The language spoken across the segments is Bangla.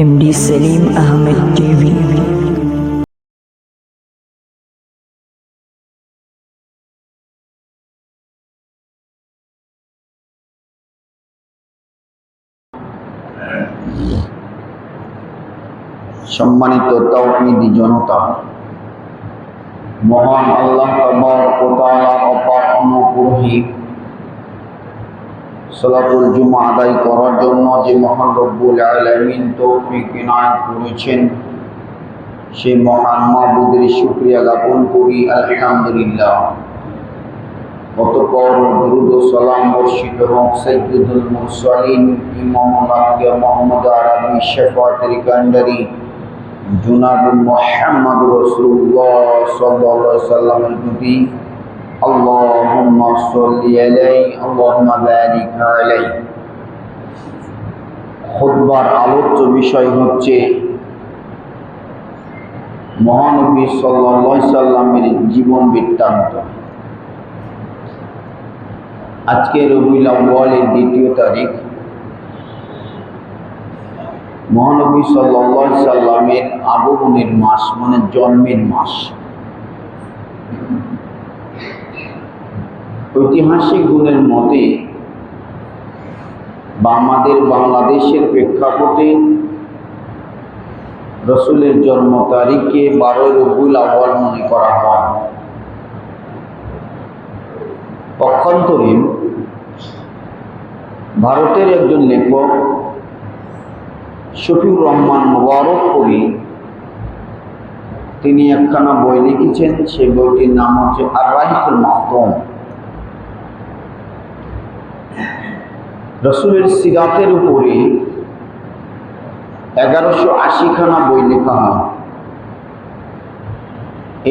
MD Selim Ahmed TV. সম্মানিত তাওহীদি জনতা, মহান আল্লাহ তাবারক ওয়া তাআলার অপার অনুগ্রহে সালাতুল জুমা আদায় করার জন্য যে মহান রব্বুল আলামিন তৌফিক ইনায়াত করেছেন, সেই মহান মাবুদের শুকরিয়া জ্ঞাপন করি আলহামদুলিল্লাহ। অতঃপর দুরূদ ও সালাম বর্ষিত হোক সাইয়্যিদুল মুরসালিন ইমামুল আম্বিয়া মুহাম্মদ আরবি শাফাআতের কান্ডারি জনাব মুহাম্মদ রাসূলুল্লাহ সাল্লাল্লাহু আলাইহি ওয়াসাল্লামের প্রতি আল্লাহুম্মা সাল্লি আলাইহি আল্লাহুম্মা বারিক আলাইহি। খুতবার আলোচ্য বিষয় হচ্ছে মহানবী সাল্লাল্লাহু আলাইহি ওয়াসাল্লামের জীবন বৃত্তান্ত। আজকে রবিউল আউয়ালের 2 তারিখ, মহানবী সাল্লাল্লাহু আলাইহি সাল্লামের আগমনের মাস, মানে জন্মের মাস। ঐতিহাসিক গুণের মতে বা আমাদের বাংলাদেশের প্রেক্ষাপটে রসুলের জন্ম তারিখকে 12 রবিউল আউয়াল মনে করা হয়। পক্ষান্তরে ভারতের একজন লেখক শফিউর রহমান মুবারকপুরী, তিনি একখানা বই লিখেছেন। সেই বইটির নাম হচ্ছে আর-রাহিকুল মাহতুম। রসুলের সিরাতের উপরে 1180 খানা বই লেখা হয়।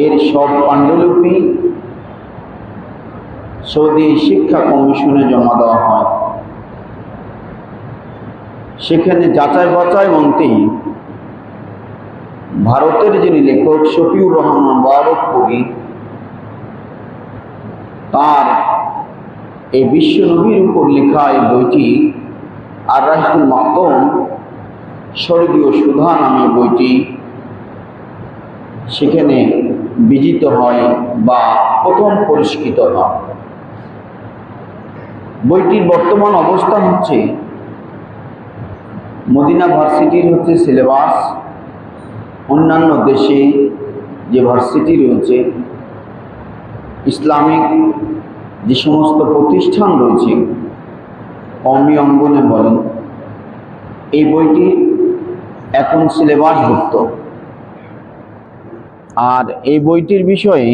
এর সব পাণ্ডুলিপি সৌদি শিক্ষা কমিশনে জমা দেওয়া হয়। সেখানে যাচাই বাছাই অন্তে ভারতের যিনি লেখক শফিউর রহমান মুবারকপুরী, তার এই বিশ্ব নবীর উপর লেখা এই বইটি আর-রাহিকুল মাহতুম, স্বর্গীয় সুধা নামে বইটি সেখানে বিজিত হয় বা প্রথম পুরস্কৃত হয়। বইটির বর্তমান অবস্থা হচ্ছে মদিনা ভার্সিটির হচ্ছে সিলেবাস, অন্যান্য দেশে যে ভার্সিটি রয়েছে, ইসলামিক যে সমস্ত প্রতিষ্ঠান রয়েছে, কওমি অঙ্গনে বলেন, এই বইটি এখন সিলেবাসভুক্ত। আর এই বইটির বিষয়ে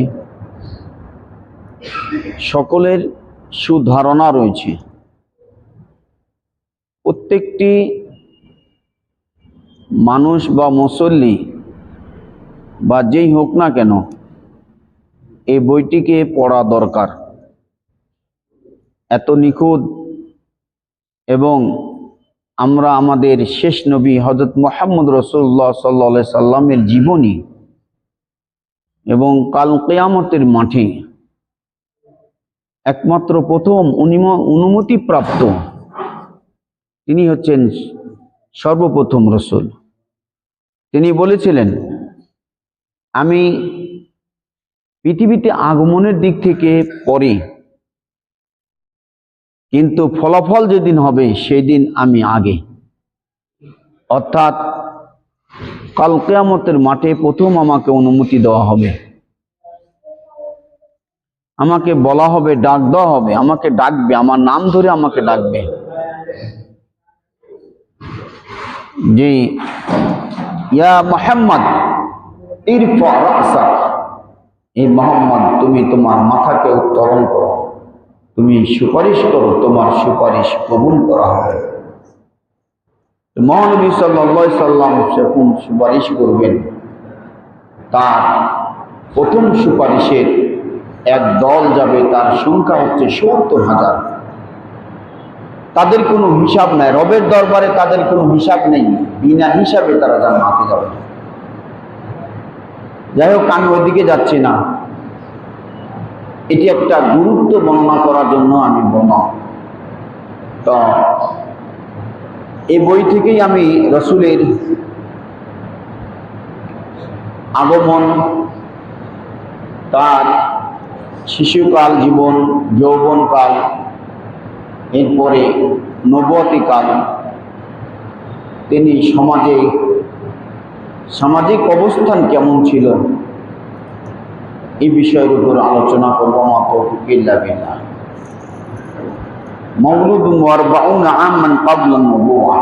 সকলের সুধারণা রয়েছে। প্রত্যেকটি মানুষ বা মুসল্লি বা যেই হোক না কেন, এই বইটিকে পড়া দরকার। এত নিখুঁত এবং আমরা আমাদের শেষ নবী হযরত মুহাম্মদ রাসূলুল্লাহ সাল্লাল্লাহু আলাইহি সাল্লামের জীবনী এবং কাল কিয়ামতের মাঠে একমাত্র প্রথম অনুমতিপ্রাপ্ত তিনি হচ্ছেন সর্বপ্রথম রসুল। তিনি বলেছিলেন, আমি পৃথিবীতে আগমনের দিক থেকে পরে, কিন্তু ফলাফল যেদিন হবে সেই দিন আমি আগে। অর্থাৎ কাল কিয়ামতের মাঠে প্রথম আমাকে অনুমতি দেওয়া হবে, আমাকে বলা হবে, ডাক দেওয়া হবে, আমাকে ডাকবে, আমার নাম ধরে আমাকে ডাকবে যে ইয়া মুহাম্মদ ইরফা রাসাক, এই মুহাম্মদ তুমি তোমার মাথাকে উত্তোলন করো, তুমি সুপারিশ করো, তোমার সুপারিশ কবুল করা হবে। মহানবী সাল্লাল্লাহু আলাইহি সাল্লাম যখন সুপারিশ করবেন, তার প্রথম সুপারিশের এক দল যাবে, তার সংখ্যা হচ্ছে 70,000। তাদের কোনো হিসাব নাই, রবের দরবারে তাদের কোনো হিসাব নেই, বিনা হিসাবে তারা জান্নাতে যাবে। যাই হোক, আমি ওইদিকে যাচ্ছি না, এটি একটা গুরুত্ব বর্ণনা করার জন্য আমি বললাম। তো এই বই থেকেই আমি রসুলের আগমন, তার শিশুকাল জীবন, যৌবনকাল, এরপরে নবুয়তিকাল, তিনি সামাজিক অবস্থান কেমন ছিল এই বিষয়ের উপর আলোচনা করব। মওলুদুন ওয়া আরবাউনা আমান ক্বাবলা নবুওয়া,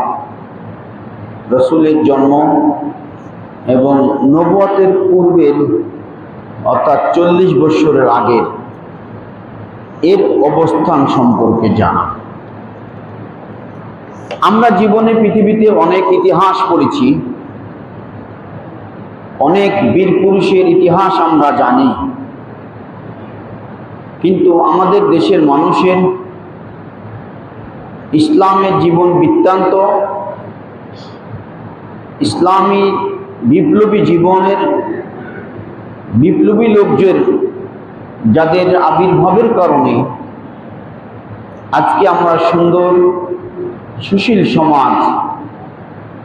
রসুলের জন্ম এবং নবুয়তের পূর্বের অর্থাৎ 40 বছরের আগের এর অবস্থান সম্পর্কে জানা। আমরা জীবনে পৃথিবীতে অনেক ইতিহাস পড়েছি, অনেক বীর পুরুষের ইতিহাস আমরা জানি, কিন্তু আমাদের দেশের মানুষের ইসলামের জীবন বৃত্তান্ত, ইসলামী বিপ্লবী জীবনের বিপ্লবী লোকদের যাদের আবির্ভাবের কারণে আজকে আমরা সুন্দর সুশীল সমাজ,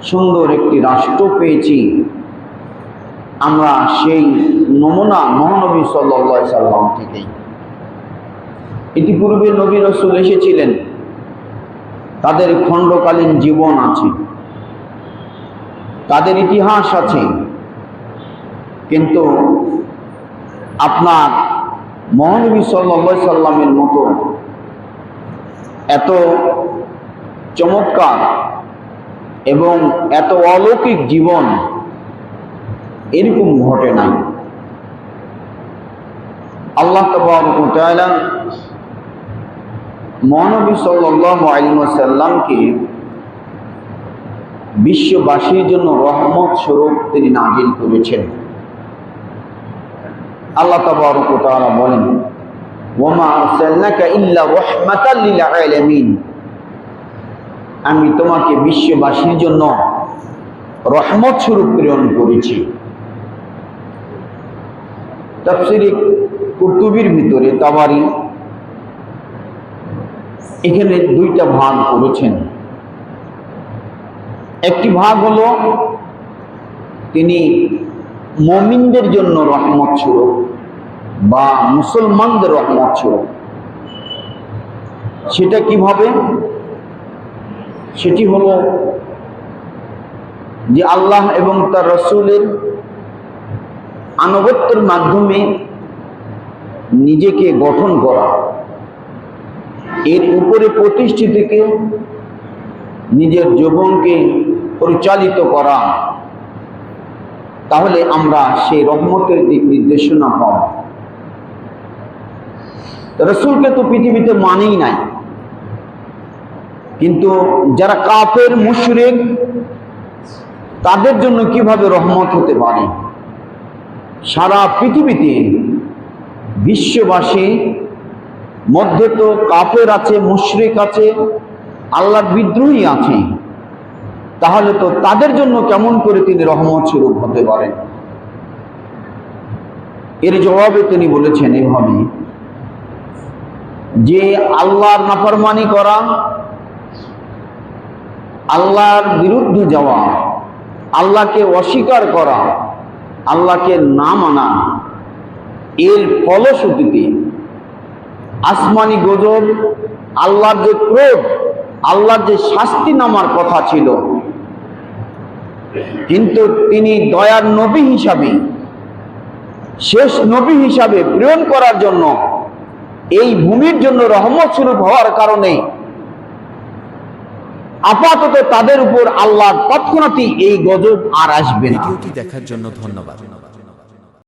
সুন্দর একটি রাষ্ট্র পেয়েছি, আমরা সেই নমুনা মহানবী সাল্লাল্লাহু আলাইহি সাল্লাম থেকেই। ইতিপূর্বে নবী রাসূল এসেছিলেন, তাদের খণ্ডকালীন জীবন আছে, তাদের ইতিহাস আছে, কিন্তু আপনার মহানবী সাল্লাল্লাহু আলাইহি সাল্লামের মতো এত চমৎকার এবং এত অলৌকিক জীবন এরকম ঘটে নাই। আল্লাহ তাবারক ওয়া তাআলা মহানবী সাল্লাল্লাহু আলাইহি ওয়াসাল্লামকে বিশ্ববাসীর জন্য রহমত স্বরূপ তিনি নাজিল করেছেন। আল্লাহ তাবারক ওয়া তাআলা বলেন, ওয়া মা আরসালনাকা ইল্লা রাহমাতাল লিল আলামিন, আমি তোমাকে বিশ্ববাসীর জন্য রহমত স্বরূপ প্রেরণ করেছি। তাফসীরে কুরতুবীর ভিতরে তাবারি এখানে দুইটা ভাগ করেছেন। একটি ভাগ হলো তিনি মুমিনদের জন্য রহমত স্বরূপ বা মুসলমানদের রহমত স্বরূপ। সেটা কিভাবে? সেটি হলো যে আল্লাহ এবং তার রাসূলের আনুগত্যের মাধ্যমে নিজেকে গঠন করা, এর উপরে প্রতিষ্ঠিত থেকে নিজের জীবনকে পরিচালিত করা, তাহলে আমরা সেই রহমতের দিক নির্দেশনা পাব। রাসূলকে তো পৃথিবীতে মানেই নাই, কিন্তু যারা কাফের মুশরিক তাদের জন্য কিভাবে রহমত হতে পারে? সারা পৃথিবীতে বিশ্ববাসী মধ্যে তো কাফের আছে, মুশরিক আছে, আল্লাহর বিদ্রোহী আছে, তাহলে তো তাদের জন্য কেমন করে তিনি রহমত স্বরূপ হতে পারেন? এর জবাবে তিনি বলেছেন এভাবে যে আল্লাহর নাফরমানি করা, আল্লাহর বিরুদ্ধে যাওয়া, আল্লাহকে অস্বীকার করা, আল্লাহকে না মানা, এর ফলশ্রুতিতে আসমানি গজব, আল্লাহর যে ক্রোধ, আল্লাহর যে শাস্তি নামার কথা ছিল, কিন্তু তিনি দয়ার নবী হিসাবে, শেষ নবী হিসাবে প্রেরণ করার জন্য, এই ভূমির জন্য রহমত স্বরূপ হওয়ার কারণে আপাতত তাদের উপর আল্লাহর তৎক্ষণাৎই এই গজব আর আসবে না। ভিডিওটি দেখার জন্য ধন্যবাদ।